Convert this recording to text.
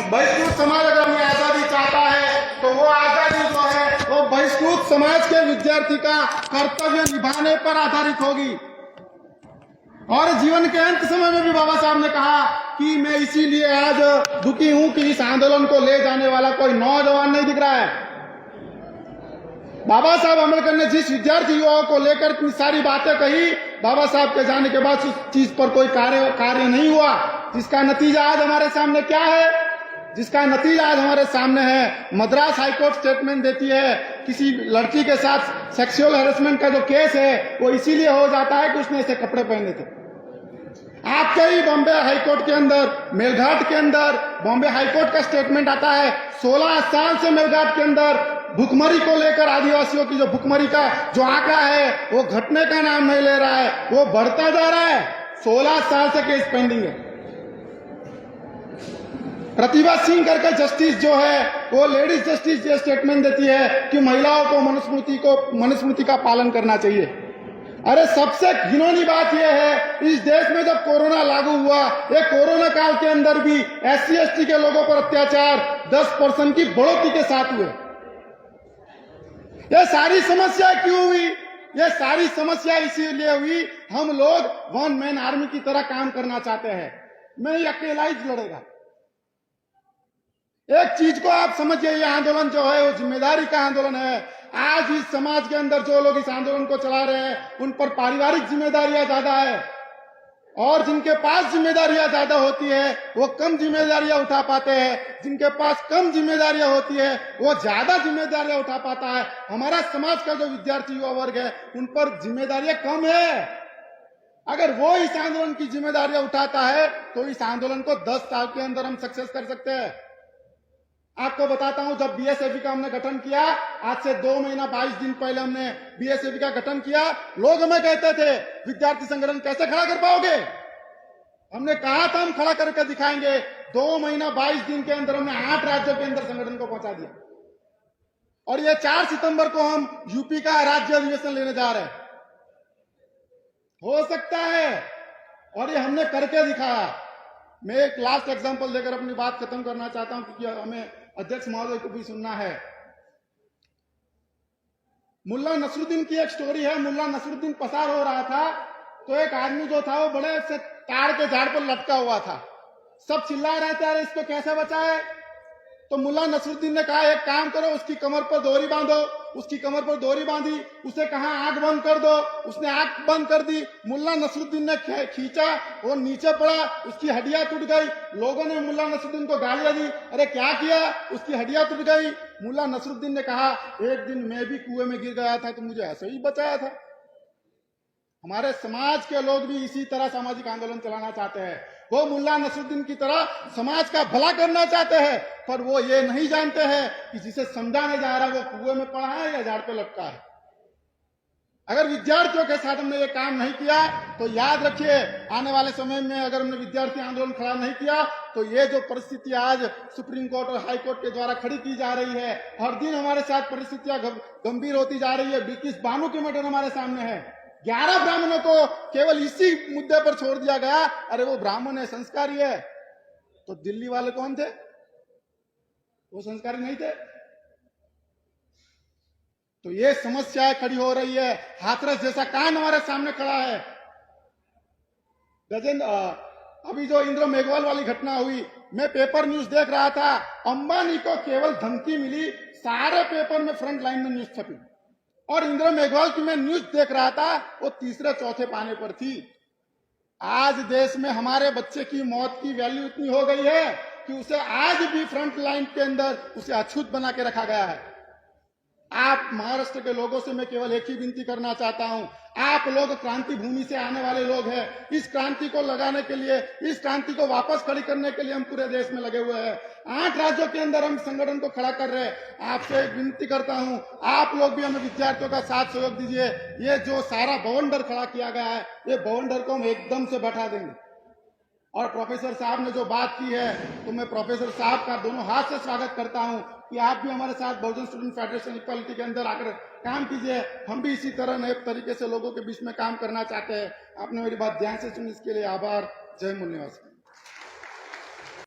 बहिष्कृत समाज अगर हमें आजादी चाहता है तो वो आजादी जो है वो बहिष्कृत समाज के विद्यार्थी का कर्तव्य निभाने पर आधारित होगी। और जीवन के अंत समय में भी बाबा साहब ने कहा कि मैं इसीलिए आज दुखी हूं कि इस आंदोलन को ले जाने वाला कोई नौजवान नहीं दिख रहा है। बाबा साहब अम्बेडकर ने जिस विद्यार्थी युवाओं को लेकर इतनी सारी बातें कही, बाबा साहब के जाने के बाद उस चीज पर कोई कार्य नहीं हुआ, जिसका नतीजा आज हमारे सामने क्या है? जिसका नतीजा आज हमारे सामने है। मद्रास हाईकोर्ट स्टेटमेंट देती है किसी लड़की के साथ सेक्सुअल हैरेसमेंट का जो केस है वो इसीलिए हो जाता है कि उसने ऐसे कपड़े पहने थे। आपके ही बॉम्बे हाईकोर्ट के अंदर, मेलघाट के अंदर बॉम्बे हाईकोर्ट का स्टेटमेंट आता है 16 साल से मेलघाट के अंदर भुखमरी को लेकर आदिवासियों की जो भुखमरी का जो आंकड़ा है वो घटने का नाम नहीं ले रहा है, वो बढ़ता जा रहा है। 16 साल से केस पेंडिंग है। प्रतिभा सिंह करके जस्टिस जो है वो लेडीज जस्टिस ये स्टेटमेंट देती है कि महिलाओं को मनुस्मृति का पालन करना चाहिए। अरे सबसे घिनौनी बात यह है, इस देश में जब कोरोना लागू हुआ, ये कोरोना काल के अंदर भी SC ST के लोगों पर अत्याचार 10% की बढ़ोतरी के साथ हुए। ये सारी समस्या क्यों हुई? ये सारी समस्या इसीलिए हुई, हम लोग वन मैन आर्मी की तरह काम करना चाहते हैं। मैं अकेला ही लड़ेगा। एक चीज को आप समझिए, ये आंदोलन जो है वो जिम्मेदारी का आंदोलन है। आज इस समाज के अंदर जो लोग इस आंदोलन को चला रहे हैं उन पर पारिवारिक जिम्मेदारियां ज्यादा है, और जिनके पास जिम्मेदारियां ज्यादा होती है वो कम जिम्मेदारियां उठा पाते हैं। जिनके पास कम जिम्मेदारियां होती है वो ज्यादा जिम्मेदारियां उठा पाता है। हमारा समाज का जो विद्यार्थी युवा वर्ग है उन पर जिम्मेदारियां कम है। अगर वो इस आंदोलन की जिम्मेदारियां उठाता है तो इस आंदोलन को 10 साल के अंदर हम सक्सेस कर सकते हैं। आपको बताता हूं, जब BSAP का हमने गठन किया, आज से 2 महीना 22 दिन पहले हमने BSAP का गठन किया, लोग हमें कहते थे विद्यार्थी संगठन कैसे खड़ा कर पाओगे? हमने कहा था हम खड़ा करके दिखाएंगे। 2 महीना 22 दिन के अंदर हमने 8 राज्यों के अंदर संगठन को पहुंचा दिया, और ये 4 सितंबर को हम यूपी का राज्य अधिवेशन लेने जा रहे हैं। हो सकता है, और ये हमने करके दिखाया। मैं एक लास्ट एग्जांपल देकर अपनी बात खत्म करना चाहता हूं, क्योंकि हमें अध्यक्ष महोदय को भी सुनना है। मुल्ला नसरुद्दीन की एक स्टोरी है। मुल्ला नसरुद्दीन पसार हो रहा था तो एक आदमी जो था वो बड़े से ताड़ के झाड़ पर लटका हुआ था। सब चिल्ला रहे थे अरे इसको कैसे बचाए? तो मुल्ला नसरुद्दीन ने कहा एक काम करो, उसकी कमर पर डोरी बांधो। उसकी कमर पर डोरी बांधी, उसे कहा आंख बंद कर दो, उसने आंख बंद कर दी। मुल्ला नसरुद्दीन ने खींचा, वो नीचे पड़ा, उसकी हड्डियां टूट गई। लोगों ने मुल्ला नसरुद्दीन को गालियां दी, अरे क्या किया? उसकी हड्डियां टूट गई। मुल्ला नसरुद्दीन ने कहा एक दिन मैं भी कुएं में गिर गया था तो मुझे ऐसे ही बचाया था। हमारे समाज के लोग भी इसी तरह सामाजिक आंदोलन चलाना चाहते हैं। वो मुल्ला नसरुद्दीन की तरह समाज का भला करना चाहते हैं, पर वो ये नहीं जानते हैं कि जिसे समझाने जा रहा है वो कुएं में पड़ा है या झाड़ पे लटका है। अगर विद्यार्थियों के साथ हमने ये काम नहीं किया तो याद रखिए, आने वाले समय में अगर हमने विद्यार्थी आंदोलन खड़ा नहीं किया तो ये जो परिस्थिति आज सुप्रीम कोर्ट और हाई कोर्ट के द्वारा खड़ी की जा रही है, हर दिन हमारे साथ परिस्थितियां गंभीर होती जा रही है। बिल्किस बानो की मर्डर हमारे सामने है। 11 ब्राह्मणों को केवल इसी मुद्दे पर छोड़ दिया गया, अरे वो ब्राह्मण है, संस्कारी है। तो दिल्ली वाले कौन थे? वो संस्कारी नहीं थे। तो ये समस्याएं खड़ी हो रही है। हाथरस जैसा कांड हमारे सामने खड़ा है। गजेंद्र, अभी जो इंद्र मेघवाल वाली घटना हुई, मैं पेपर न्यूज देख रहा था, अंबानी को केवल धमकी मिली, सारे पेपर में फ्रंट लाइन में न्यूज छपी, और इंद्र मेघवाल की मैं न्यूज देख रहा था वो तीसरे चौथे पाने पर थी। आज देश में हमारे बच्चे की मौत की वैल्यू इतनी हो गई है कि उसे आज भी फ्रंट लाइन के अंदर उसे अछूत बना के रखा गया है। आप महाराष्ट्र के लोगों से मैं केवल एक ही विनती करना चाहता हूं, आप लोग क्रांति भूमि से आने वाले लोग हैं। इस क्रांति को लगाने के लिए, इस क्रांति को वापस खड़ी करने के लिए हम पूरे देश में लगे हुए हैं। 8 राज्यों के अंदर हम संगठन को खड़ा कर रहे हैं। आपसे विनती करता हूं, आप लोग भी हमें विद्यार्थियों का साथ सहयोग दीजिए। ये जो सारा बवंडर खड़ा किया गया है, ये बवंडर को हम एकदम से बैठा देंगे। और प्रोफेसर साहब ने जो बात की है, तो मैं प्रोफेसर साहब का दोनों हाथ से स्वागत करता हूं कि आप भी हमारे साथ बहुजन स्टूडेंट फेडरेशन इक्वालिटी के अंदर आकर काम कीजिए। हम भी इसी तरह नए तरीके से लोगों के बीच में काम करना चाहते हैं। आपने मेरी बात ध्यान से सुनी, इसके लिए आभार। जय मूल निवासी।